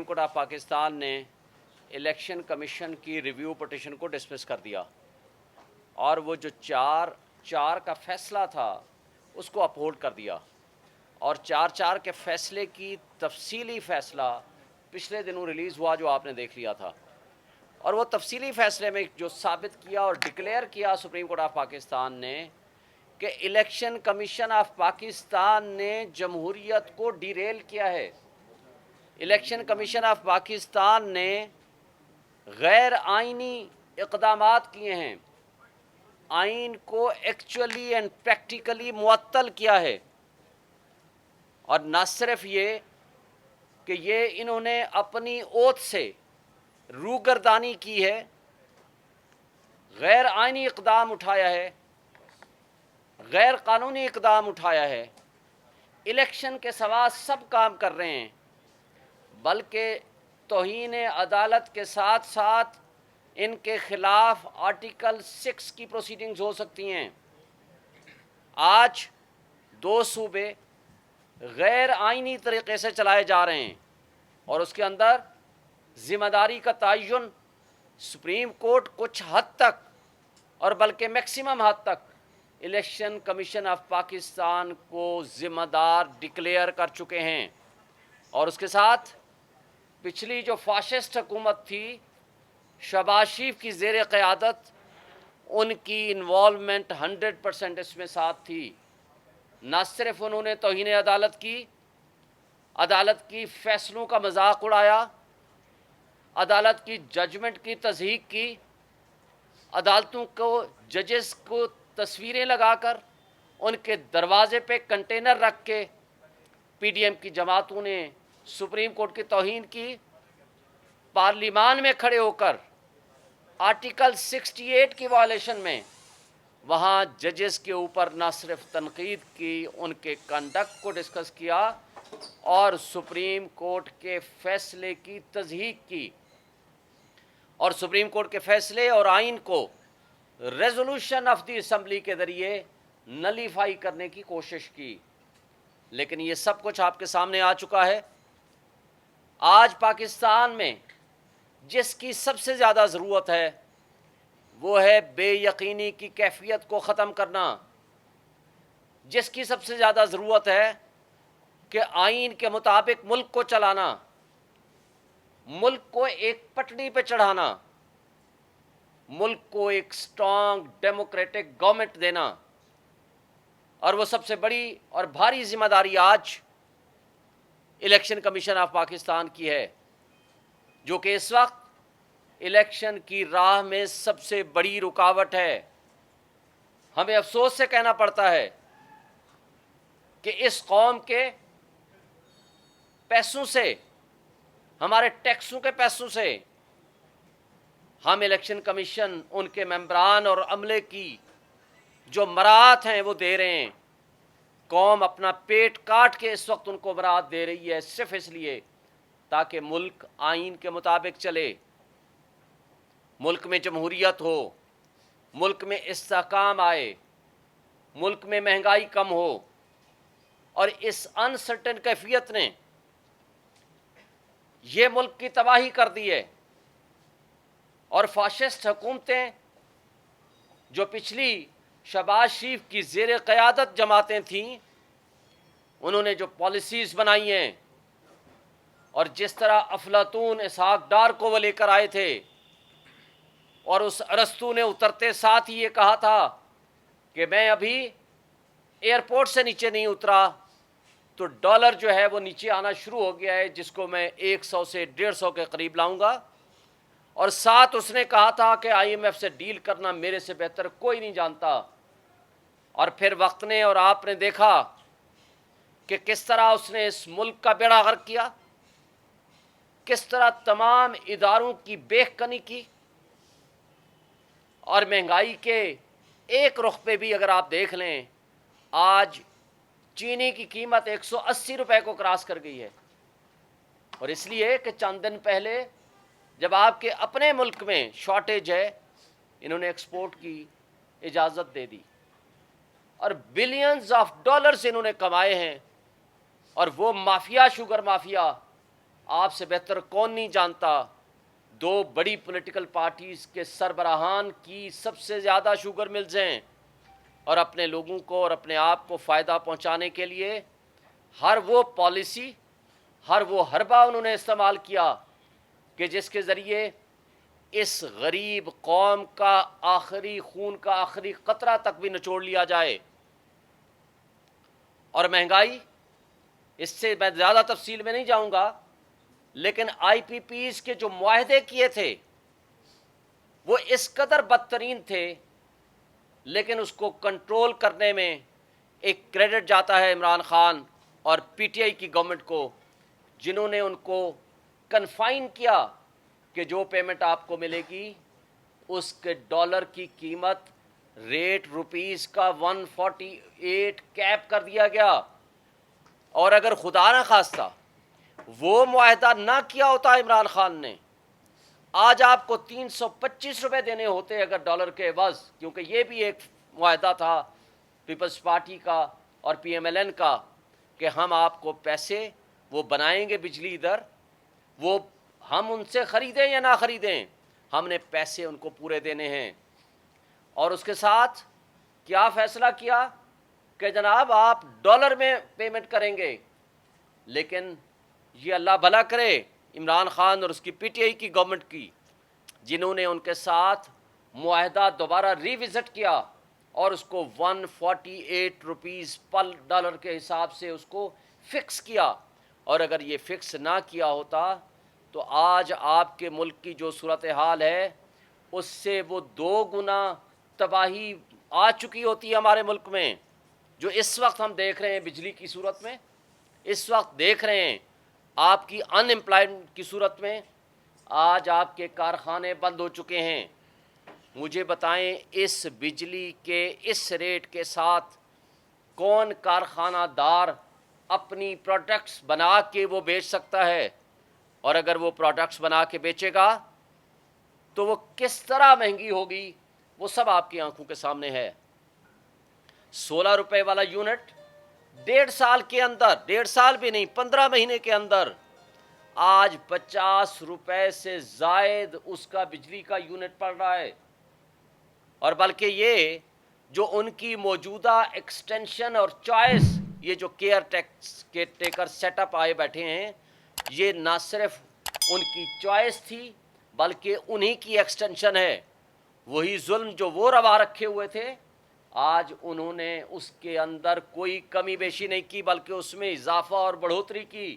Court of Pakistan نے election commission کی review petition کو ڈسمس کر دیا اور وہ جو چار کا فیصلہ تھا اس کو اپہولڈ کر دیا، اور چار کے فیصلے کی تفصیلی فیصلہ پچھلے دنوں ریلیز ہوا جو آپ نے دیکھ لیا تھا، اور وہ تفصیلی فیصلے میں جو ثابت کیا اور ڈکلیئر کیا سپریم کورٹ آف پاکستان نے کہ الیکشن کمیشن آف پاکستان نے جمہوریت کو ڈیریل کیا ہے۔ الیکشن کمیشن آف پاکستان نے غیر آئینی اقدامات کیے ہیں، آئین کو ایکچولی اینڈ پریکٹیکلی معطل کیا ہے، اور نہ صرف یہ کہ یہ انہوں نے اپنی اوتھ سے روگردانی کی ہے، غیر آئینی اقدام اٹھایا ہے، غیر قانونی اقدام اٹھایا ہے، الیکشن کے سوا سب کام کر رہے ہیں، بلکہ توہین عدالت کے ساتھ ساتھ ان کے خلاف آرٹیکل 6 کی پروسیڈنگز ہو سکتی ہیں۔ آج 2 صوبے غیر آئینی طریقے سے چلائے جا رہے ہیں، اور اس کے اندر ذمہ داری کا تعین سپریم کورٹ کچھ حد تک اور بلکہ میکسیمم حد تک الیکشن کمیشن آف پاکستان کو ذمہ دار ڈکلیئر کر چکے ہیں، اور اس کے ساتھ پچھلی جو فاشسٹ حکومت تھی شہباز شریف کی زیر قیادت، ان کی انوالومنٹ 100% اس میں ساتھ تھی۔ نہ صرف انہوں نے توہین عدالت کی فیصلوں کا مذاق اڑایا، عدالت کی ججمنٹ کی تضحیک کی، عدالتوں کو ججز کو تصویریں لگا کر ان کے دروازے پہ کنٹینر رکھ کے پی ڈی ایم کی جماعتوں نے سپریم کورٹ کی توہین کی، پارلیمان میں کھڑے ہو کر آرٹیکل 68 کی وائلیشن میں وہاں ججز کے اوپر نہ صرف تنقید کی، ان کے کنڈکٹ کو ڈسکس کیا اور سپریم کورٹ کے فیصلے کی تضحیک کی، اور سپریم کورٹ کے فیصلے اور آئین کو ریزولوشن آف دی اسمبلی کے ذریعے نلیفائی کرنے کی کوشش کی۔ لیکن یہ سب کچھ آپ کے سامنے آ چکا ہے۔ آج پاکستان میں جس کی سب سے زیادہ ضرورت ہے وہ ہے بے یقینی کی کیفیت کو ختم کرنا، جس کی سب سے زیادہ ضرورت ہے کہ آئین کے مطابق ملک کو چلانا، ملک کو ایک پٹڑی پہ چڑھانا، ملک کو ایک سٹرانگ ڈیموکریٹک گورنمنٹ دینا، اور وہ سب سے بڑی اور بھاری ذمہ داری آج الیکشن کمیشن آف پاکستان کی ہے، جو کہ اس وقت الیکشن کی راہ میں سب سے بڑی رکاوٹ ہے۔ ہمیں افسوس سے کہنا پڑتا ہے کہ اس قوم کے پیسوں سے، ہمارے ٹیکسوں کے پیسوں سے ہم الیکشن کمیشن، ان کے ممبران اور عملے کی جو مراعات ہیں وہ دے رہے ہیں۔ قوم اپنا پیٹ کاٹ کے اس وقت ان کو مراعات دے رہی ہے، صرف اس لیے تاکہ ملک آئین کے مطابق چلے، ملک میں جمہوریت ہو، ملک میں استحکام آئے، ملک میں مہنگائی کم ہو۔ اور اس انسرٹن کیفیت نے یہ ملک کی تباہی کر دی ہے، اور فاشسٹ حکومتیں جو پچھلی شہباز شریف کی زیر قیادت جماعتیں تھیں، انہوں نے جو پالیسیز بنائی ہیں، اور جس طرح افلاطون اسحاق ڈار کو وہ لے کر آئے تھے، اور اس ارسطو نے اترتے ساتھ ہی یہ کہا تھا کہ میں ابھی ایئرپورٹ سے نیچے نہیں اترا تو ڈالر جو ہے وہ نیچے آنا شروع ہو گیا ہے، جس کو میں 100 سے 150 کے قریب لاؤں گا، اور ساتھ اس نے کہا تھا کہ آئی ایم ایف سے ڈیل کرنا میرے سے بہتر کوئی نہیں جانتا۔ اور پھر وقت نے اور آپ نے دیکھا کہ کس طرح اس نے اس ملک کا بیڑا غرق کیا، کس طرح تمام اداروں کی بیخ کنی کی، اور مہنگائی کے ایک رخ پہ بھی اگر آپ دیکھ لیں، آج چینی کی قیمت 180 روپے کو کراس کر گئی ہے، اور اس لیے کہ چند دن پہلے جب آپ کے اپنے ملک میں شارٹیج ہے، انہوں نے ایکسپورٹ کی اجازت دے دی، اور بلینز آف ڈالرز انہوں نے کمائے ہیں، اور وہ مافیا، شوگر مافیا، آپ سے بہتر کون نہیں جانتا، دو بڑی پولیٹیکل پارٹیز کے سربراہان کی سب سے زیادہ شوگر ملز ہیں، اور اپنے لوگوں کو اور اپنے آپ کو فائدہ پہنچانے کے لیے ہر وہ پالیسی، ہر وہ حربہ انہوں نے استعمال کیا کہ جس کے ذریعے اس غریب قوم کا آخری خون کا آخری قطرہ تک بھی نچوڑ لیا جائے۔ اور مہنگائی، اس سے میں زیادہ تفصیل میں نہیں جاؤں گا، لیکن آئی پی پیز کے جو معاہدے کیے تھے وہ اس قدر بدترین تھے، لیکن اس کو کنٹرول کرنے میں ایک کریڈٹ جاتا ہے عمران خان اور پی ٹی آئی کی گورنمنٹ کو، جنہوں نے ان کو کنفائن کیا کہ جو پیمنٹ آپ کو ملے گی اس کے ڈالر کی قیمت ریٹ روپیز کا 148 کیپ کر دیا گیا، اور اگر خدا نہ خواستہ وہ معاہدہ نہ کیا ہوتا عمران خان نے، آج آپ کو 325 روپے دینے ہوتے اگر ڈالر کے عوض، کیونکہ یہ بھی ایک معاہدہ تھا پیپلز پارٹی کا اور پی ایم ایل این کا کہ ہم آپ کو پیسے وہ بنائیں گے بجلی ادھر، وہ ہم ان سے خریدیں یا نہ خریدیں، ہم نے پیسے ان کو پورے دینے ہیں۔ اور اس کے ساتھ کیا فیصلہ کیا کہ جناب آپ ڈالر میں پیمنٹ کریں گے، لیکن یہ اللہ بھلا کرے عمران خان اور اس کی پی ٹی آئی کی گورنمنٹ کی، جنہوں نے ان کے ساتھ معاہدہ دوبارہ ریوزٹ کیا اور اس کو 148 روپیز پر ڈالر کے حساب سے اس کو فکس کیا۔ اور اگر یہ فکس نہ کیا ہوتا تو آج آپ کے ملک کی جو صورتحال ہے اس سے وہ 2 گنا تباہی آ چکی ہوتی ہے ہمارے ملک میں، جو اس وقت ہم دیکھ رہے ہیں بجلی کی صورت میں، اس وقت دیکھ رہے ہیں آپ کی ان امپلائمنٹ کی صورت میں۔ آج آپ کے کارخانے بند ہو چکے ہیں۔ مجھے بتائیں اس بجلی کے اس ریٹ کے ساتھ کون کارخانہ دار اپنی پروڈکٹس بنا کے وہ بیچ سکتا ہے؟ اور اگر وہ پروڈکٹس بنا کے بیچے گا تو وہ کس طرح مہنگی ہوگی، وہ سب آپ کی آنکھوں کے سامنے ہے۔ 16 روپے والا یونٹ 1.5 سال کے اندر، 1.5 سال بھی نہیں 15 مہینے کے اندر آج 50 روپے سے زائد اس کا بجلی کا یونٹ پڑ رہا ہے۔ اور بلکہ یہ جو ان کی موجودہ ایکسٹینشن اور چوائس، یہ جو کیئر ٹیکر سیٹ اپ آئے بیٹھے ہیں، یہ نہ صرف ان کی چوائس تھی بلکہ انہی کی ایکسٹینشن ہے۔ وہی ظلم جو وہ روا رکھے ہوئے تھے، آج انہوں نے اس کے اندر کوئی کمی بیشی نہیں کی بلکہ اس میں اضافہ اور بڑھوتری کی۔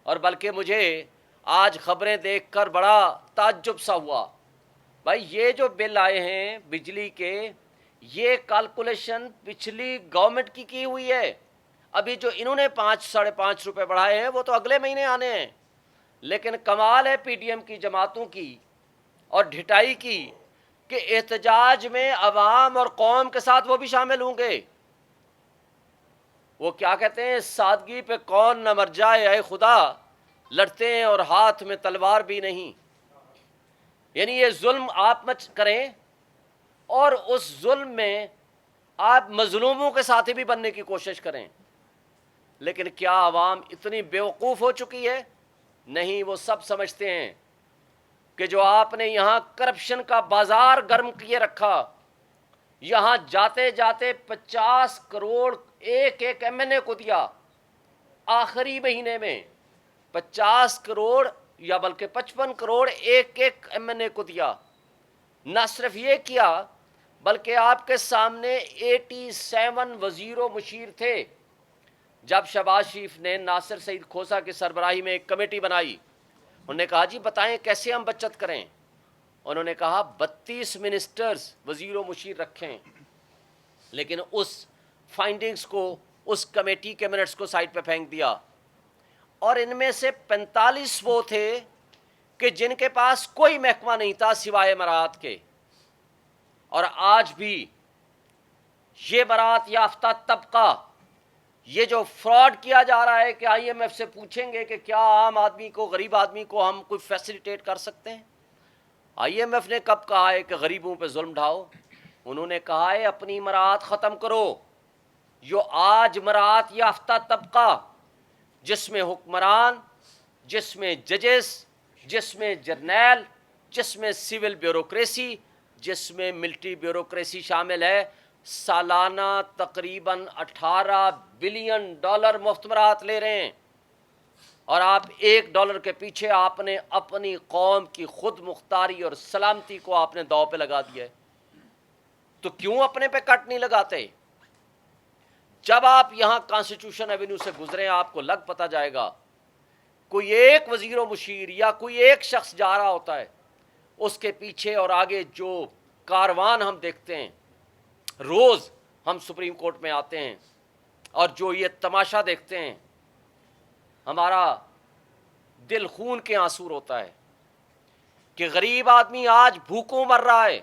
اور بلکہ مجھے آج خبریں دیکھ کر بڑا تعجب سا ہوا، بھائی یہ جو بل آئے ہیں بجلی کے، یہ کیلکولیشن پچھلی گورنمنٹ کی ہوئی ہے۔ ابھی جو انہوں نے 5-5.5 روپے بڑھائے ہیں وہ تو اگلے مہینے آنے ہیں، لیکن کمال ہے پی ڈی ایم کی جماعتوں کی اور ڈھٹائی کی کہ احتجاج میں عوام اور قوم کے ساتھ وہ بھی شامل ہوں گے۔ وہ کیا کہتے ہیں، سادگی پہ کون نہ مر جائے اے خدا، لڑتے ہیں اور ہاتھ میں تلوار بھی نہیں۔ یعنی یہ ظلم آپ مت کریں اور اس ظلم میں آپ مظلوموں کے ساتھی بھی بننے کی کوشش کریں، لیکن کیا عوام اتنی بیوقوف ہو چکی ہے؟ نہیں، وہ سب سمجھتے ہیں کہ جو آپ نے یہاں کرپشن کا بازار گرم کیے رکھا، یہاں جاتے جاتے 50 کروڑ ایک ایم این اے کو دیا، آخری مہینے میں 50 کروڑ یا بلکہ 55 کروڑ ایک ایم این اے کو دیا۔ نہ صرف یہ کیا بلکہ آپ کے سامنے 87 وزیر و مشیر تھے۔ جب شہباز شریف نے ناصر سعید کھوسہ کی سربراہی میں ایک کمیٹی بنائی، انہوں نے کہا جی بتائیں کیسے ہم بچت کریں، انہوں نے کہا 32 منسٹرز وزیر و مشیر رکھیں، لیکن اس فائنڈنگز کو، اس کمیٹی کے منٹس کو سائٹ پہ پھینک دیا، اور ان میں سے 45 وہ تھے کہ جن کے پاس کوئی محکمہ نہیں تھا سوائے مراعات کے۔ اور آج بھی یہ براعت یافتہ طبقہ، یہ جو فراڈ کیا جا رہا ہے کہ آئی ایم ایف سے پوچھیں گے کہ کیا عام آدمی کو، غریب آدمی کو ہم کوئی فیسیلیٹیٹ کر سکتے ہیں؟ آئی ایم ایف نے کب کہا ہے کہ غریبوں پہ ظلم ڈھاؤ؟ انہوں نے کہا ہے اپنی مراعات ختم کرو۔ جو آج مراعات یافتہ طبقہ، جس میں حکمران، جس میں ججز، جس میں جرنیل، جس میں سول بیوروکریسی، جس میں ملٹری بیوروکریسی شامل ہے، سالانہ تقریباً $18 بلین مفتمرات لے رہے ہیں، اور آپ $1 کے پیچھے آپ نے اپنی قوم کی خود مختاری اور سلامتی کو آپ نے داؤ پہ لگا دیا ہے۔ تو کیوں اپنے پہ کٹ نہیں لگاتے؟ جب آپ یہاں کانسٹیٹیوشن ایونیو سے گزریں آپ کو لگ پتہ جائے گا، کوئی ایک وزیر و مشیر یا کوئی ایک شخص جا رہا ہوتا ہے، اس کے پیچھے اور آگے جو کاروان ہم دیکھتے ہیں، روز ہم سپریم کورٹ میں آتے ہیں اور جو یہ تماشا دیکھتے ہیں، ہمارا دل خون کے آنسو ہوتا ہے کہ غریب آدمی آج بھوکوں مر رہا ہے،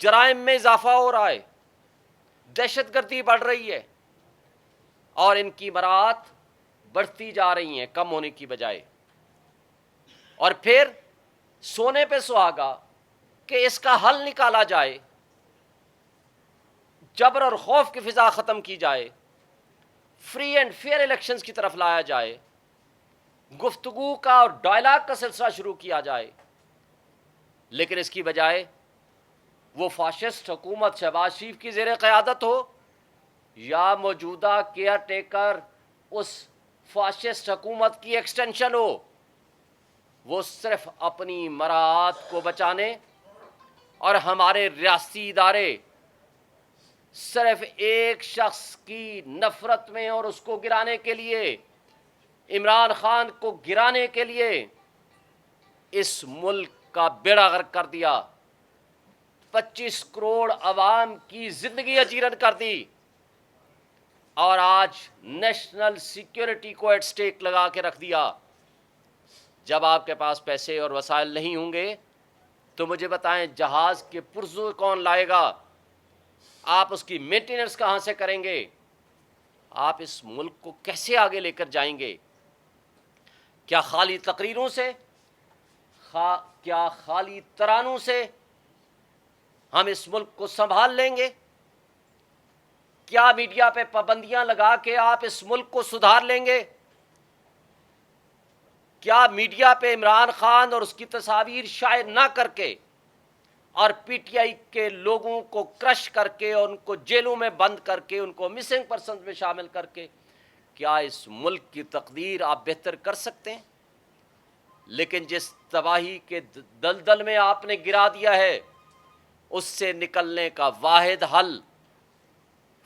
جرائم میں اضافہ ہو رہا ہے، دہشت گردی بڑھ رہی ہے، اور ان کی مراعات بڑھتی جا رہی ہیں کم ہونے کی بجائے، اور پھر سونے پہ سہاگا کہ اس کا حل نکالا جائے، جبر اور خوف کی فضا ختم کی جائے، فری اینڈ فیئر الیکشنز کی طرف لایا جائے، گفتگو کا اور ڈائلاگ کا سلسلہ شروع کیا جائے، لیکن اس کی بجائے وہ فاشسٹ حکومت شہباز شریف کی زیر قیادت ہو یا موجودہ کیئر ٹیکر اس فاشسٹ حکومت کی ایکسٹینشن ہو، وہ صرف اپنی مراعات کو بچانے اور ہمارے ریاستی ادارے صرف ایک شخص کی نفرت میں اور اس کو گرانے کے لیے، عمران خان کو گرانے کے لیے اس ملک کا بیڑا غرق کر دیا، 25 کروڑ عوام کی زندگی اجیرن کر دی، اور آج نیشنل سیکیورٹی کو ایٹ سٹیک لگا کے رکھ دیا۔ جب آپ کے پاس پیسے اور وسائل نہیں ہوں گے تو مجھے بتائیں جہاز کے پرزے کون لائے گا؟ آپ اس کی مینٹیننس کہاں سے کریں گے؟ آپ اس ملک کو کیسے آگے لے کر جائیں گے؟ کیا خالی تقریروں سے، کیا خالی ترانوں سے ہم اس ملک کو سنبھال لیں گے؟ کیا میڈیا پہ پابندیاں لگا کے آپ اس ملک کو سدھار لیں گے؟ کیا میڈیا پہ عمران خان اور اس کی تصاویر شائع نہ کر کے اور پی ٹی آئی کے لوگوں کو کرش کر کے اور ان کو جیلوں میں بند کر کے ان کو مسنگ پرسنز میں شامل کر کے کیا اس ملک کی تقدیر آپ بہتر کر سکتے ہیں؟ لیکن جس تباہی کے دلدل میں آپ نے گرا دیا ہے، اس سے نکلنے کا واحد حل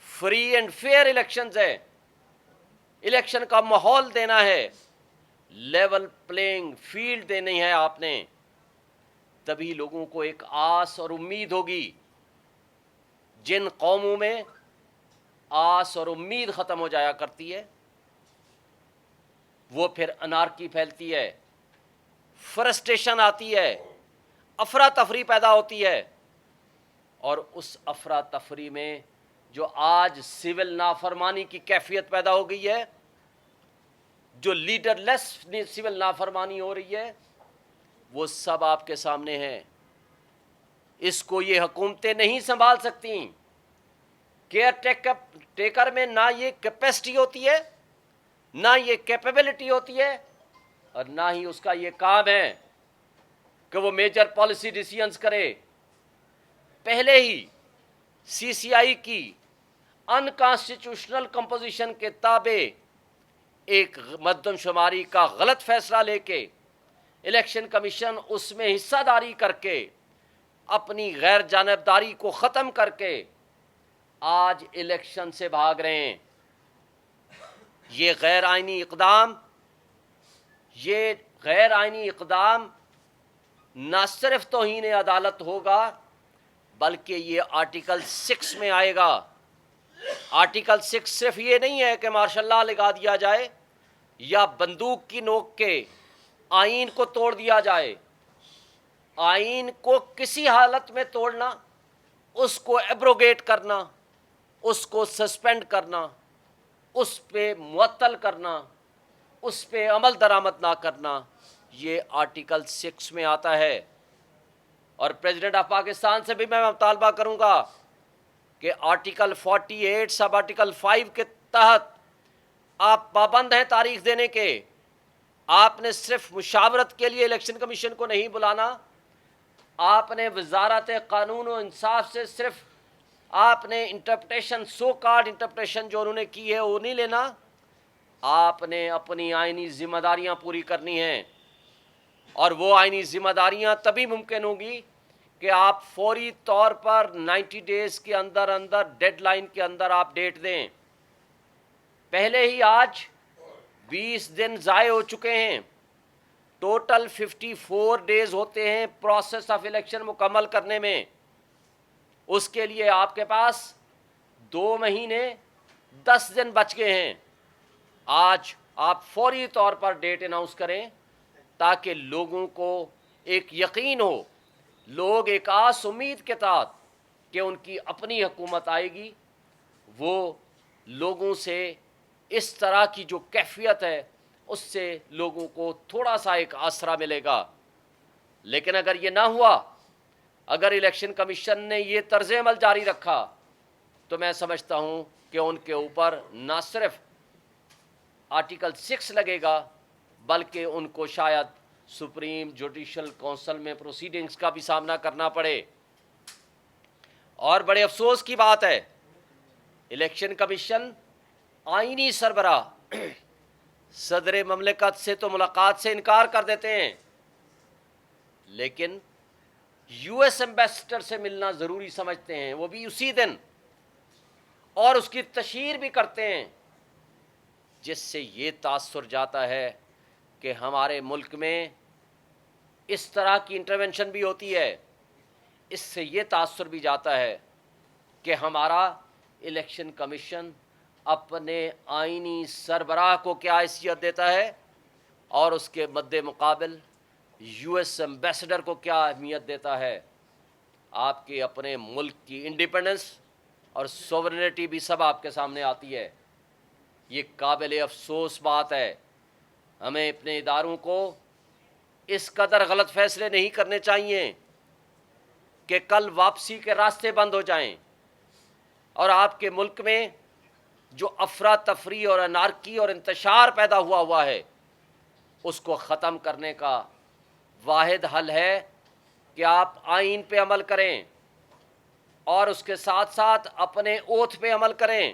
فری اینڈ فیئر الیکشنز ہے، الیکشن کا ماحول دینا ہے، لیول پلینگ فیلڈ دینی ہے آپ نے، تبھی لوگوں کو ایک آس اور امید ہوگی۔ جن قوموں میں آس اور امید ختم ہو جایا کرتی ہے وہ پھر انارکی پھیلتی ہے، فرسٹریشن آتی ہے، افراتفری پیدا ہوتی ہے، اور اس افراتفری میں جو آج سول نافرمانی کی کیفیت پیدا ہو گئی ہے، جو لیڈر لیس سول نافرمانی ہو رہی ہے، وہ سب آپ کے سامنے ہیں۔ اس کو یہ حکومتیں نہیں سنبھال سکتی۔ کیئر ٹیکر میں نہ یہ کیپیسٹی ہوتی ہے، نہ یہ کیپیبلٹی ہوتی ہے، اور نہ ہی اس کا یہ کام ہے کہ وہ میجر پالیسی ڈیسیژنز کرے۔ پہلے ہی سی سی آئی کی انکانسٹیٹیوشنل کمپوزیشن کے تابع ایک مردم شماری کا غلط فیصلہ لے کے الیکشن کمیشن اس میں حصہ داری کر کے اپنی غیر جانبداری کو ختم کر کے آج الیکشن سے بھاگ رہے ہیں۔ یہ غیر آئینی اقدام نہ صرف توہین عدالت ہوگا بلکہ یہ آرٹیکل 6 میں آئے گا۔ آرٹیکل 6 صرف یہ نہیں ہے کہ مارشل لا لگا دیا جائے یا بندوق کی نوک کے آئین کو توڑ دیا جائے۔ آئین کو کسی حالت میں توڑنا، اس کو ایبروگیٹ کرنا، اس کو سسپینڈ کرنا، اس پہ معطل کرنا، اس پہ عمل درآمد نہ کرنا، یہ آرٹیکل 6 میں آتا ہے۔ اور پریزیڈنٹ آف پاکستان سے بھی میں مطالبہ کروں گا کہ آرٹیکل 48 سب آرٹیکل 5 کے تحت آپ پابند ہیں تاریخ دینے کے، آپ نے صرف مشاورت کے لیے الیکشن کمیشن کو نہیں بلانا، آپ نے وزارت قانون و انصاف سے صرف آپ نے انٹرپریٹیشن، سو کارڈ انٹرپریٹیشن جو انہوں نے کی ہے وہ نہیں لینا، آپ نے اپنی آئینی ذمہ داریاں پوری کرنی ہیں، اور وہ آئینی ذمہ داریاں تبھی ممکن ہوں گی کہ آپ فوری طور پر 90 ڈیز کے اندر اندر ڈیڈ لائن کے اندر آپ ڈیٹ دیں۔ پہلے ہی آج 20 دن ضائع ہو چکے ہیں، ٹوٹل 54 ڈیز ہوتے ہیں پروسیس آف الیکشن مکمل کرنے میں۔ اس کے لیے آپ کے پاس 2 مہینے 10 دن بچ گئے ہیں۔ آج آپ فوری طور پر ڈیٹ اناؤنس کریں تاکہ لوگوں کو ایک یقین ہو، لوگ ایک آس امید کے تحت کہ ان کی اپنی حکومت آئے گی، وہ لوگوں سے اس طرح کی جو کیفیت ہے اس سے لوگوں کو تھوڑا سا ایک آسرا ملے گا۔ لیکن اگر یہ نہ ہوا، اگر الیکشن کمیشن نے یہ طرز عمل جاری رکھا، تو میں سمجھتا ہوں کہ ان کے اوپر نہ صرف آرٹیکل 6 لگے گا بلکہ ان کو شاید سپریم جوڈیشل کونسل میں پروسیڈنگز کا بھی سامنا کرنا پڑے۔ اور بڑے افسوس کی بات ہے، الیکشن کمیشن آئینی سربراہ صدر مملکت سے تو ملاقات سے انکار کر دیتے ہیں، لیکن یو ایس ایمبیسڈر سے ملنا ضروری سمجھتے ہیں، وہ بھی اسی دن، اور اس کی تشہیر بھی کرتے ہیں، جس سے یہ تاثر جاتا ہے کہ ہمارے ملک میں اس طرح کی انٹرونشن بھی ہوتی ہے۔ اس سے یہ تاثر بھی جاتا ہے کہ ہمارا الیکشن کمیشن اپنے آئینی سربراہ کو کیا حیثیت دیتا ہے، اور اس کے مد مقابل یو ایس ایمبیسڈر کو کیا اہمیت دیتا ہے۔ آپ کے اپنے ملک کی انڈیپینڈنس اور سوورنٹی بھی سب آپ کے سامنے آتی ہے۔ یہ قابل افسوس بات ہے۔ ہمیں اپنے اداروں کو اس قدر غلط فیصلے نہیں کرنے چاہیے کہ کل واپسی کے راستے بند ہو جائیں، اور آپ کے ملک میں جو افراتفری اور انارکی اور انتشار پیدا ہوا ہے، اس کو ختم کرنے کا واحد حل ہے کہ آپ آئین پہ عمل کریں، اور اس کے ساتھ ساتھ اپنے اوتھ پہ عمل کریں،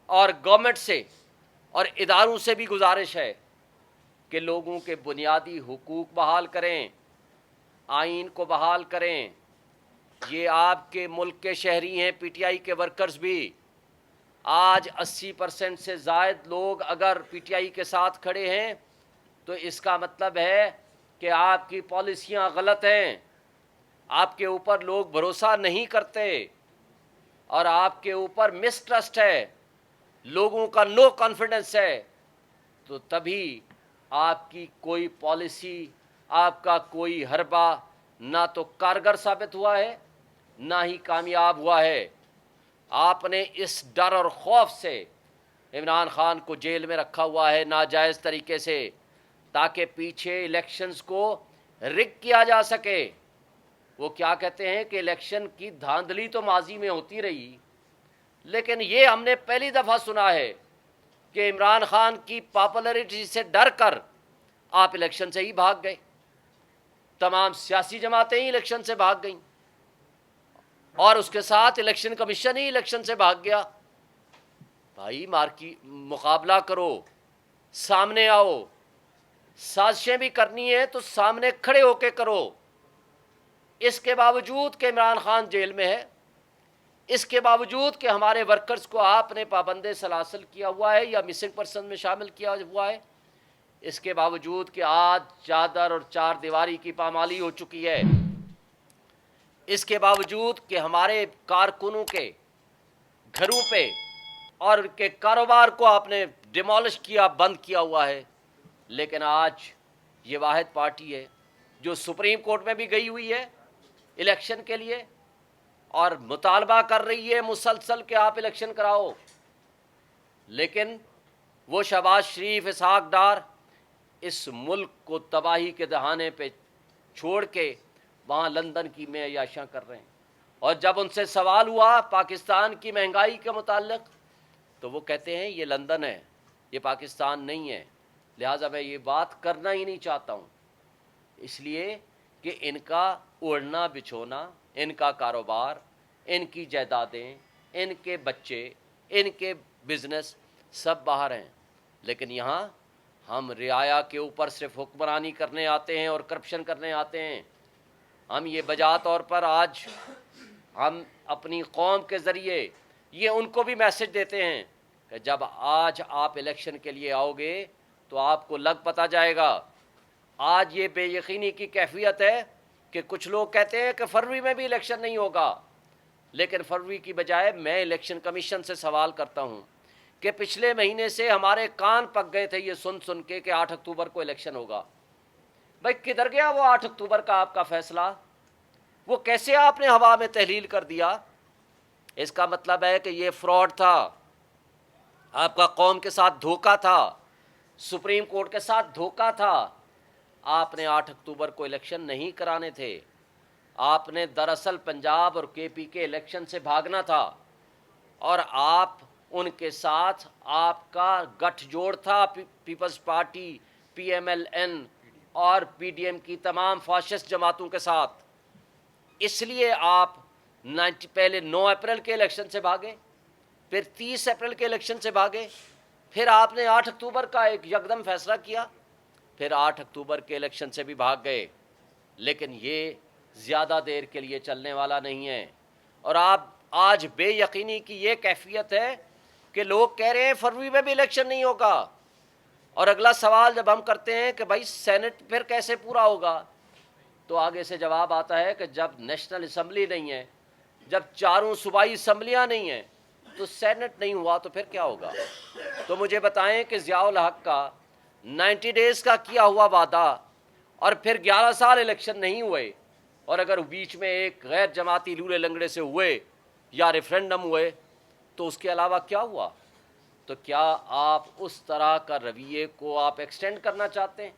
اور گورنمنٹ سے اور اداروں سے بھی گزارش ہے کہ لوگوں کے بنیادی حقوق بحال کریں، آئین کو بحال کریں۔ یہ آپ کے ملک کے شہری ہیں، پی ٹی آئی کے ورکرز بھی۔ آج 80% سے زائد لوگ اگر پی ٹی آئی کے ساتھ کھڑے ہیں تو اس کا مطلب ہے کہ آپ کی پالیسیاں غلط ہیں، آپ کے اوپر لوگ بھروسہ نہیں کرتے، اور آپ کے اوپر مسٹرسٹ ہے، لوگوں کا نو کانفیڈنس ہے، تو تبھی آپ کی کوئی پالیسی، آپ کا کوئی حربہ نہ تو کارگر ثابت ہوا ہے، نہ ہی کامیاب ہوا ہے۔ آپ نے اس ڈر اور خوف سے عمران خان کو جیل میں رکھا ہوا ہے ناجائز طریقے سے، تاکہ پیچھے الیکشنز کو رگ کیا جا سکے۔ وہ کیا کہتے ہیں کہ الیکشن کی دھاندلی تو ماضی میں ہوتی رہی، لیکن یہ ہم نے پہلی دفعہ سنا ہے کہ عمران خان کی پاپولرٹی سے ڈر کر آپ الیکشن سے ہی بھاگ گئے، تمام سیاسی جماعتیں ہی الیکشن سے بھاگ گئیں، اور اس کے ساتھ الیکشن کمیشن ہی الیکشن سے بھاگ گیا۔ بھائی مقابلہ کرو، سامنے آؤ، سازشیں بھی کرنی ہے تو سامنے کھڑے ہو کے کرو۔ اس کے باوجود کہ عمران خان جیل میں ہے، اس کے باوجود کہ ہمارے ورکرز کو آپ نے پابند سلاسل کیا ہوا ہے یا مسنگ پرسن میں شامل کیا ہوا ہے، اس کے باوجود کہ آج چادر اور چار دیواری کی پامالی ہو چکی ہے، اس کے باوجود کہ ہمارے کارکنوں کے گھروں پہ اور ان کے کاروبار کو آپ نے ڈیمولش کیا، بند کیا ہوا ہے، لیکن آج یہ واحد پارٹی ہے جو سپریم کورٹ میں بھی گئی ہوئی ہے الیکشن کے لیے، اور مطالبہ کر رہی ہے مسلسل کہ آپ الیکشن کراؤ، لیکن وہ شہباز شریف، اسحاق ڈار اس ملک کو تباہی کے دہانے پہ چھوڑ کے وہاں لندن کی میں عیاشیاں کر رہے ہیں۔ اور جب ان سے سوال ہوا پاکستان کی مہنگائی کے متعلق تو وہ کہتے ہیں یہ لندن ہے، یہ پاکستان نہیں ہے، لہٰذا میں یہ بات کرنا ہی نہیں چاہتا ہوں، اس لیے کہ ان کا اڑنا بچھونا، ان کا کاروبار، ان کی جائیدادیں، ان کے بچے، ان کے بزنس سب باہر ہیں، لیکن یہاں ہم رعایا کے اوپر صرف حکمرانی کرنے آتے ہیں اور کرپشن کرنے آتے ہیں۔ ہم یہ بجا طور پر آج ہم اپنی قوم کے ذریعے یہ ان کو بھی میسج دیتے ہیں کہ جب آج آپ الیکشن کے لیے آؤ گے تو آپ کو لگ پتہ جائے گا۔ آج یہ بے یقینی کی کیفیت ہے کہ کچھ لوگ کہتے ہیں کہ فروری میں بھی الیکشن نہیں ہوگا، لیکن فروری کی بجائے میں الیکشن کمیشن سے سوال کرتا ہوں کہ پچھلے مہینے سے ہمارے کان پک گئے تھے یہ سن کے کہ 8 اکتوبر کو الیکشن ہوگا۔ بھائی کدھر گیا وہ 8 اکتوبر کا آپ کا فیصلہ؟ وہ کیسے آپ نے ہوا میں تحلیل کر دیا؟ اس کا مطلب ہے کہ یہ فراڈ تھا، آپ کا قوم کے ساتھ دھوکہ تھا، سپریم کورٹ کے ساتھ دھوکہ تھا۔ آپ نے 8 اکتوبر کو الیکشن نہیں کرانے تھے، آپ نے دراصل پنجاب اور کے پی کے الیکشن سے بھاگنا تھا، اور آپ ان کے ساتھ آپ کا گٹھ جوڑ تھا پیپلز پارٹی، پی ایم ایل این اور پی ڈی ایم کی تمام فاشسٹ جماعتوں کے ساتھ۔ اس لیے آپ پہلے 9 اپریل کے الیکشن سے بھاگے، پھر 30 اپریل کے الیکشن سے بھاگے، پھر آپ نے 8 اکتوبر کا ایک یکدم فیصلہ کیا، پھر 8 اکتوبر کے الیکشن سے بھی بھاگ گئے۔ لیکن یہ زیادہ دیر کے لیے چلنے والا نہیں ہے، اور آپ آج بے یقینی کی یہ کیفیت ہے کہ لوگ کہہ رہے ہیں فروری میں بھی الیکشن نہیں ہوگا، اور اگلا سوال جب ہم کرتے ہیں کہ بھائی سینٹ پھر کیسے پورا ہوگا، تو آگے سے جواب آتا ہے کہ جب نیشنل اسمبلی نہیں ہے، جب چاروں صوبائی اسمبلیاں نہیں ہیں، تو سینٹ نہیں ہوا تو پھر کیا ہوگا؟ تو مجھے بتائیں کہ ضیاء الحق کا 90 ڈیز کا کیا ہوا وعدہ، اور پھر 11 سال الیکشن نہیں ہوئے، اور اگر بیچ میں ایک غیر جماعتی لولے لنگڑے سے ہوئے یا ریفرینڈم ہوئے تو اس کے علاوہ کیا ہوا؟ تو کیا آپ اس طرح کا رویے کو آپ ایکسٹینڈ کرنا چاہتے ہیں؟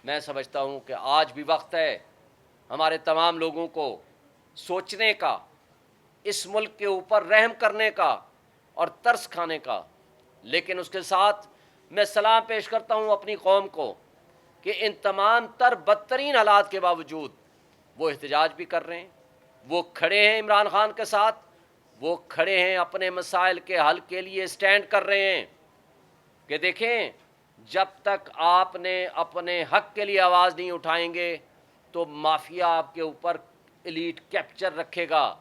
میں سمجھتا ہوں کہ آج بھی وقت ہے ہمارے تمام لوگوں کو سوچنے کا، اس ملک کے اوپر رحم کرنے کا اور ترس کھانے کا، لیکن اس کے ساتھ میں سلام پیش کرتا ہوں اپنی قوم کو کہ ان تمام تر بدترین حالات کے باوجود وہ احتجاج بھی کر رہے ہیں، وہ کھڑے ہیں عمران خان کے ساتھ، وہ کھڑے ہیں اپنے مسائل کے حل کے لیے اسٹینڈ کر رہے ہیں کہ دیکھیں جب تک آپ نے اپنے حق کے لیے آواز نہیں اٹھائیں گے تو مافیا آپ کے اوپر ایلیٹ کیپچر رکھے گا۔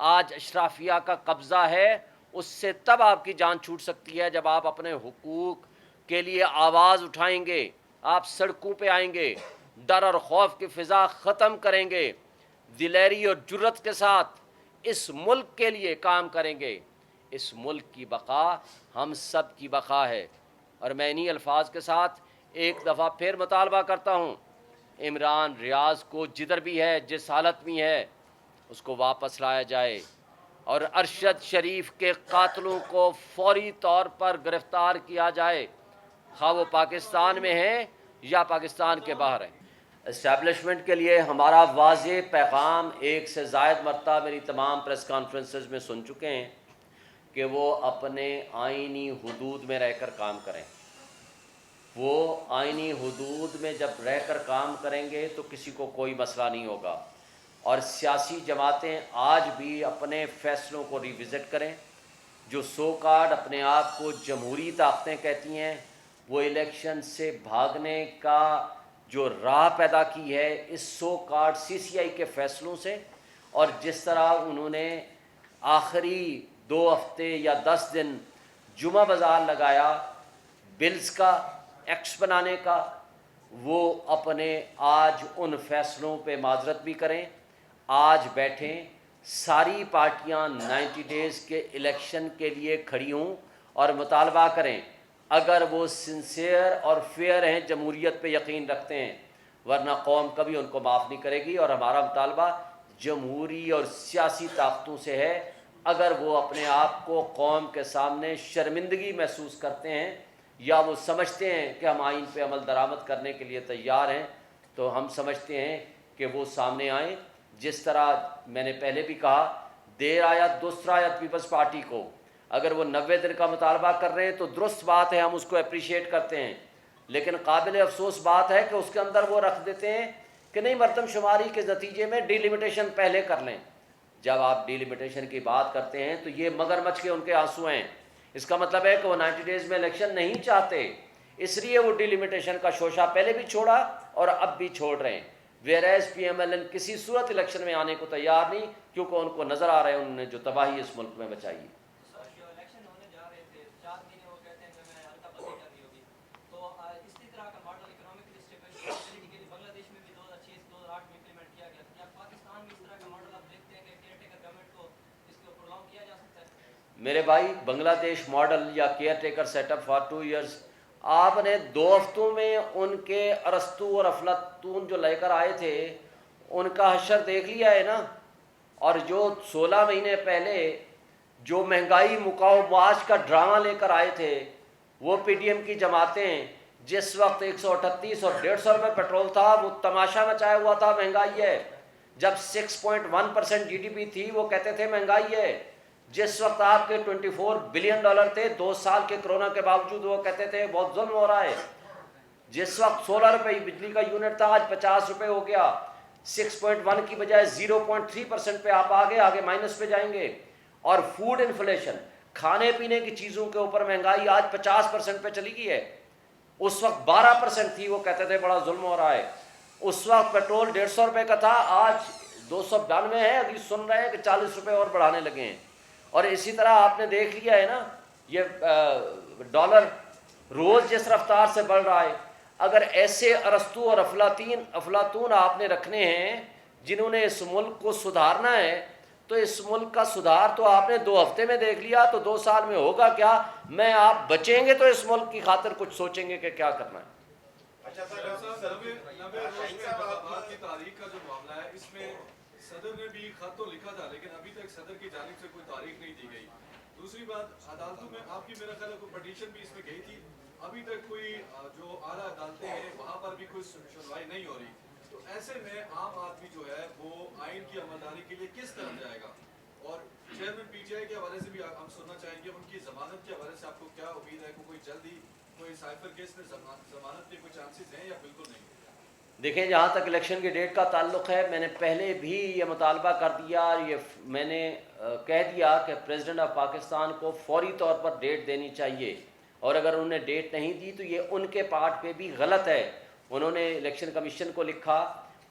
آج اشرافیہ کا قبضہ ہے، اس سے تب آپ کی جان چھوٹ سکتی ہے جب آپ اپنے حقوق کے لیے آواز اٹھائیں گے، آپ سڑکوں پہ آئیں گے، ڈر اور خوف کی فضا ختم کریں گے، دلیری اور جرت کے ساتھ اس ملک کے لیے کام کریں گے۔ اس ملک کی بقا ہم سب کی بقا ہے، اور میں انہی الفاظ کے ساتھ ایک دفعہ پھر مطالبہ کرتا ہوں، عمران ریاض کو جدھر بھی ہے، جس حالت میں ہے، اس کو واپس لایا جائے، اور ارشد شریف کے قاتلوں کو فوری طور پر گرفتار کیا جائے، خواہ وہ پاکستان میں ہیں یا پاکستان کے باہر ہیں۔ اسٹیبلشمنٹ کے لیے ہمارا واضح پیغام ایک سے زائد مرتبہ میری تمام پریس کانفرنسز میں سن چکے ہیں کہ وہ اپنے آئینی حدود میں رہ کر کام کریں۔ وہ آئینی حدود میں جب رہ کر کام کریں گے تو کسی کو کوئی مسئلہ نہیں ہوگا، اور سیاسی جماعتیں آج بھی اپنے فیصلوں کو ریوزٹ کریں۔ جو سو کارڈ اپنے آپ کو جمہوری طاقتیں کہتی ہیں، وہ الیکشن سے بھاگنے کا جو راہ پیدا کی ہے اس سو کارڈ سی سی آئی کے فیصلوں سے، اور جس طرح انہوں نے آخری 2 ہفتے یا 10 دن جمعہ بازار لگایا بلز کا، ایکٹس بنانے کا، وہ اپنے آج ان فیصلوں پہ معذرت بھی کریں۔ آج بیٹھیں، ساری پارٹیاں 90 ڈیز کے الیکشن کے لیے کھڑی ہوں اور مطالبہ کریں، اگر وہ سنسیئر اور فیئر ہیں، جمہوریت پہ یقین رکھتے ہیں، ورنہ قوم کبھی ان کو معاف نہیں کرے گی۔ اور ہمارا مطالبہ جمہوری اور سیاسی طاقتوں سے ہے، اگر وہ اپنے آپ کو قوم کے سامنے شرمندگی محسوس کرتے ہیں یا وہ سمجھتے ہیں کہ ہم آئین پہ عمل درآمد کرنے کے لیے تیار ہیں، تو ہم سمجھتے ہیں کہ وہ سامنے آئیں۔ جس طرح میں نے پہلے بھی کہا، دیر آیت درست آیت پیپلز پارٹی کو، اگر وہ 90 دن کا مطالبہ کر رہے ہیں تو درست بات ہے، ہم اس کو اپریشیٹ کرتے ہیں، لیکن قابل افسوس بات ہے کہ اس کے اندر وہ رکھ دیتے ہیں کہ نہیں مردم شماری کے نتیجے میں ڈی لمیٹیشن پہلے کر لیں. جب آپ ڈی لمیٹیشن کی بات کرتے ہیں تو یہ مگر مچھ کے ان کے آنسو ہیں. اس کا مطلب ہے کہ وہ 90 ڈیز میں الیکشن نہیں چاہتے, اس لیے وہ ڈی لمیٹیشن کا شوشہ پہلے بھی چھوڑا اور اب بھی چھوڑ رہے ہیں. ویئرائز پی ایم ایل این کسی صورت الیکشن میں آنے کو تیار نہیں, کیونکہ ان کو نظر آ رہا ہے انہوں نے جو تباہی اس ملک میں بچائی ہے. میرے بھائی, بنگلہ دیش ماڈل یا caretaker setup for 2 years, آپ نے 2 ہفتوں میں ان کے ارسطو اور افلاطون جو لے کر آئے تھے ان کا حشر دیکھ لیا ہے نا. اور جو 16 مہینے پہلے جو مہنگائی مکاؤ معاش کا ڈرامہ لے کر آئے تھے وہ پی ڈی ایم کی جماعتیں, جس وقت 138 اور 150 روپے پیٹرول تھا وہ تماشا مچایا ہوا تھا مہنگائی ہے. جب 6.1% جی ڈی پی تھی وہ کہتے تھے مہنگائی ہے. جس وقت آپ کے $24 بلین تھے 2 سال کے کرونا کے باوجود وہ کہتے تھے بہت ظلم ہو رہا ہے. جس وقت 16 روپے بجلی کا یونٹ تھا آج 50 روپے ہو گیا. 6.1 کی بجائے 0.3% پہ آپ آگے مائنس پہ جائیں گے. اور فوڈ انفلیشن, کھانے پینے کی چیزوں کے اوپر مہنگائی آج 50% پہ چلی گئی ہے. اس وقت 12% تھی, وہ کہتے تھے بڑا ظلم ہو رہا ہے. اس وقت پیٹرول 150 روپے کا تھا, آج 292 ہے. ابھی سن رہے ہیں کہ 40 روپے اور بڑھانے لگے ہیں. اور اسی طرح آپ نے دیکھ لیا ہے نا یہ ڈالر روز جس رفتار سے بڑھ رہا ہے. اگر ایسے ارسطو اور افلاطون آپ نے رکھنے ہیں جنہوں نے اس ملک کو سدھارنا ہے, تو اس ملک کا سدھار تو آپ نے 2 ہفتے میں دیکھ لیا, تو 2 سال میں ہوگا کیا؟ میں آپ بچیں گے تو اس ملک کی خاطر کچھ سوچیں گے کہ کیا کرنا ہے. اچھا سر, 90 روز میں انتخابات کی تاریخ کا جو معاملہ ہے, اس میں صدر نے بھی خط تو لکھا تھا لیکن ابھی تک صدر کی جانب سے کوئی تاریخ نہیں دی گئی. دوسری بات, عدالتوں میں آپ کی میرا خیال ہے کوئی پٹیشن بھی اس میں گئی تھی, ابھی تک کوئی جو اعلیٰ عدالتیں ہیں وہاں پر بھی کوئی سنوائی نہیں ہو رہی. تو ایسے میں عام آدمی جو ہے وہ آئین کی عملداری کے لیے کس طرف جائے گا؟ اور چیئرمین پی ٹی آئی کے حوالے سے بھی ہم سننا چاہیں گے, ان کی ضمانت کے حوالے سے آپ کو کیا امید ہے کہ کوئی جلدی کوئی سائفر کیس میں ضمانت کے کوئی چانسز ہیں یا بالکل نہیں؟ دیکھیں, جہاں تک الیکشن کی ڈیٹ کا تعلق ہے, میں نے پہلے بھی یہ مطالبہ کر دیا, میں نے کہہ دیا کہ پریزیڈنٹ آف پاکستان کو فوری طور پر ڈیٹ دینی چاہیے. اور اگر انہوں نے ڈیٹ نہیں دی تو یہ ان کے پارٹ پہ بھی غلط ہے. انہوں نے الیکشن کمیشن کو لکھا,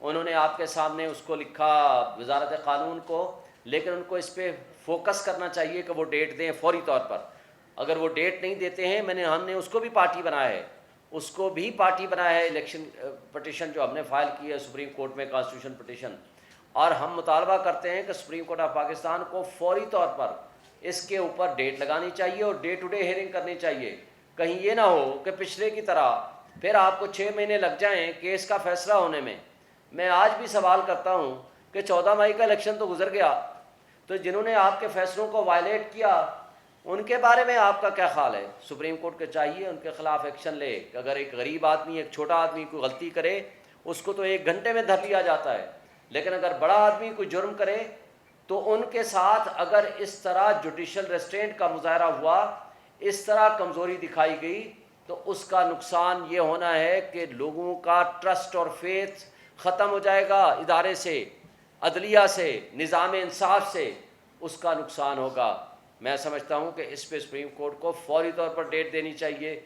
انہوں نے آپ کے سامنے اس کو لکھا وزارت قانون کو, لیکن ان کو اس پہ فوکس کرنا چاہیے کہ وہ ڈیٹ دیں فوری طور پر. اگر وہ ڈیٹ نہیں دیتے ہیں, ہم نے اس کو بھی پارٹی بنایا ہے, اس کو بھی پارٹی بنایا ہے. الیکشن پٹیشن جو ہم نے فائل کی ہے سپریم کورٹ میں, کانسٹیٹیوشن پٹیشن, اور ہم مطالبہ کرتے ہیں کہ سپریم کورٹ آف پاکستان کو فوری طور پر اس کے اوپر ڈیٹ لگانی چاہیے اور ڈے ٹو ڈے ہیئرنگ کرنی چاہیے. کہیں یہ نہ ہو کہ پچھلے کی طرح پھر آپ کو 6 مہینے لگ جائیں کیس کا فیصلہ ہونے میں. میں آج بھی سوال کرتا ہوں کہ 14 مئی کا الیکشن تو گزر گیا, تو جنہوں نے آپ کے فیصلوں کو وائلیٹ کیا ان کے بارے میں آپ کا کیا خیال ہے؟ سپریم کورٹ کو چاہیے ان کے خلاف ایکشن لے. کہ اگر ایک غریب آدمی, ایک چھوٹا آدمی کوئی غلطی کرے اس کو تو 1 گھنٹے میں دھر لیا جاتا ہے, لیکن اگر بڑا آدمی کوئی جرم کرے تو ان کے ساتھ اگر اس طرح جوڈیشل ریسٹرینٹ کا مظاہرہ ہوا, اس طرح کمزوری دکھائی گئی, تو اس کا نقصان یہ ہونا ہے کہ لوگوں کا ٹرسٹ اور فیتھ ختم ہو جائے گا ادارے سے, عدلیہ سے, نظام انصاف سے, اس کا نقصان ہوگا. میں سمجھتا ہوں کہ اس پہ سپریم کورٹ کو فوری طور پر ڈیٹ دینی چاہیے,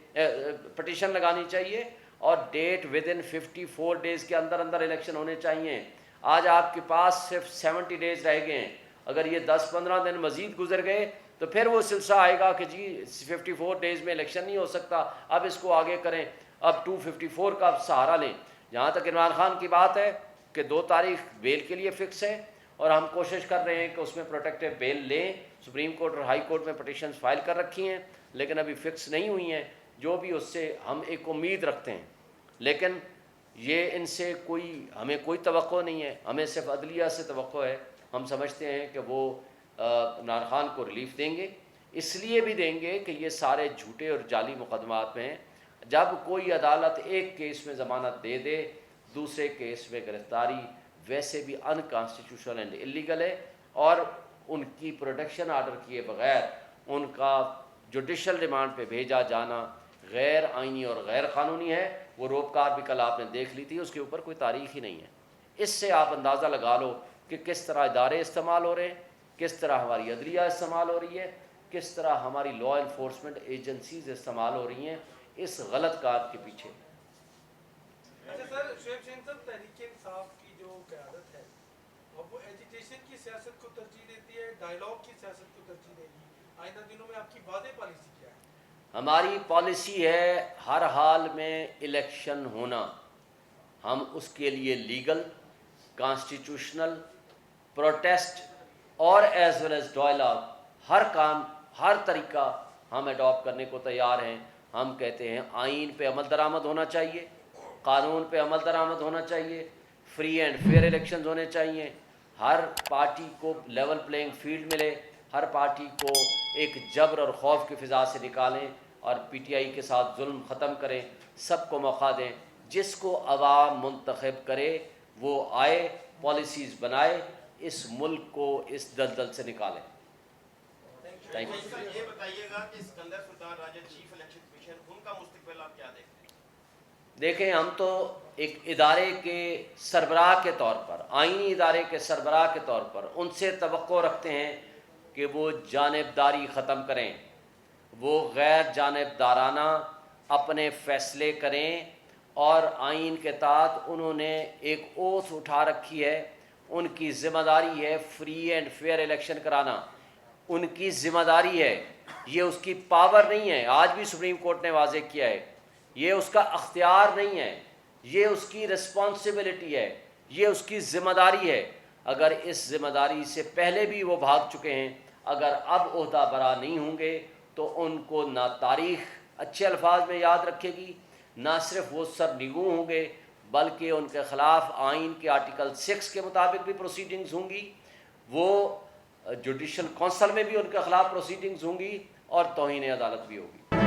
پٹیشن لگانی چاہیے, اور ڈیٹ ود ان 54 ڈیز کے اندر الیکشن ہونے چاہیے. آج آپ کے پاس صرف 70 ڈیز رہ گئے ہیں. اگر یہ 10-15 دن مزید گزر گئے تو پھر وہ سلسلہ آئے گا کہ جی 54 ڈیز میں الیکشن نہیں ہو سکتا, اب اس کو آگے کریں, اب 254 کا سہارا لیں. جہاں تک عمران خان کی بات ہے کہ 2 تاریخ بیل کے لیے فکس ہے, اور ہم کوشش کر رہے ہیں کہ اس میں پروٹیکٹیو بیل لیں. سپریم کورٹ اور ہائی کورٹ میں پٹیشنز فائل کر رکھی ہیں لیکن ابھی فکس نہیں ہوئی ہیں. جو بھی اس سے ہم ایک امید رکھتے ہیں, لیکن یہ ان سے ہمیں کوئی توقع نہیں ہے, ہمیں صرف عدلیہ سے توقع ہے. ہم سمجھتے ہیں کہ وہ عمران خان کو ریلیف دیں گے, اس لیے بھی دیں گے کہ یہ سارے جھوٹے اور جعلی مقدمات میں ہیں. جب کوئی عدالت ایک کیس میں ضمانت دے دے, دوسرے کیس میں گرفتاری ویسے بھی انکانسٹیٹیوشنل اینڈ اللیگل ہے, اور ان کی پروٹیکشن آرڈر کیے بغیر ان کا جوڈیشل ریمانڈ پہ بھیجا جانا غیر آئینی اور غیر قانونی ہے. وہ روپکار بھی کل آپ نے دیکھ لی تھی, اس کے اوپر کوئی تاریخ ہی نہیں ہے. اس سے آپ اندازہ لگا لو کہ کس طرح ادارے استعمال ہو رہے ہیں, کس طرح ہماری عدلیہ استعمال ہو رہی ہے, کس طرح ہماری لا انفورسمنٹ ایجنسیز استعمال ہو رہی ہیں اس غلط کار کے پیچھے. اچھا سر, شعیب شہین صاحب, تحریک انصاف کی جو قیادت ہے اب وہ ایجیٹیشن کی سیاست کو ترجیح دیتی ہے, ڈائیلاگ کی سیاست کو ترجیح دے گی؟ آئندہ دنوں میں آپ کی واضح پالیسی کیا ہے؟ ہماری پالیسی ہے ہر حال میں الیکشن ہونا. ہم اس کے لیے لیگل, کانسٹیٹیوشنل, پروٹیسٹ اور ایز ویل ایز ڈائیلاگ ہر کام, ہر طریقہ ہم اڈاپٹ کرنے کو تیار ہیں. ہم کہتے ہیں آئین پہ عمل درآمد ہونا چاہیے, قانون پہ عمل درآمد ہونا چاہیے, فری اینڈ فیئر الیکشنز ہونے چاہیے, ہر پارٹی کو لیول پلینگ فیلڈ ملے, ہر پارٹی کو ایک جبر اور خوف کی فضا سے نکالیں اور پی ٹی آئی کے ساتھ ظلم ختم کریں, سب کو موقع دیں. جس کو عوام منتخب کرے وہ آئے, پالیسیز بنائے, اس ملک کو اس دلدل سے نکالیں. Thank you. سر یہ بتائیے گا کہ اسکندر سلطان راجہ چیف الیکشن کمیشن, ان کا مستقبل آپ کیا دیکھتے ہیں؟ دیکھیں, ہم تو ایک ادارے کے سربراہ کے طور پر, آئینی ادارے کے سربراہ کے طور پر ان سے توقع رکھتے ہیں کہ وہ جانبداری ختم کریں, وہ غیر جانبدارانہ اپنے فیصلے کریں. اور آئین کے تحت انہوں نے ایک اوتھ اٹھا رکھی ہے, ان کی ذمہ داری ہے فری اینڈ فیئر الیکشن کرانا, ان کی ذمہ داری ہے, یہ اس کی پاور نہیں ہے. آج بھی سپریم کورٹ نے واضح کیا ہے یہ اس کا اختیار نہیں ہے, یہ اس کی رسپانسبلٹی ہے, یہ اس کی ذمہ داری ہے. اگر اس ذمہ داری سے پہلے بھی وہ بھاگ چکے ہیں, اگر اب عہدہ برا نہیں ہوں گے تو ان کو نہ تاریخ اچھے الفاظ میں یاد رکھے گی, نہ صرف وہ سر نگو ہوں گے بلکہ ان کے خلاف آئین کے آرٹیکل 6 کے مطابق بھی پروسیڈنگز ہوں گی, وہ جوڈیشل کونسل میں بھی ان کے خلاف پروسیڈنگز ہوں گی, اور توہین عدالت بھی ہوگی.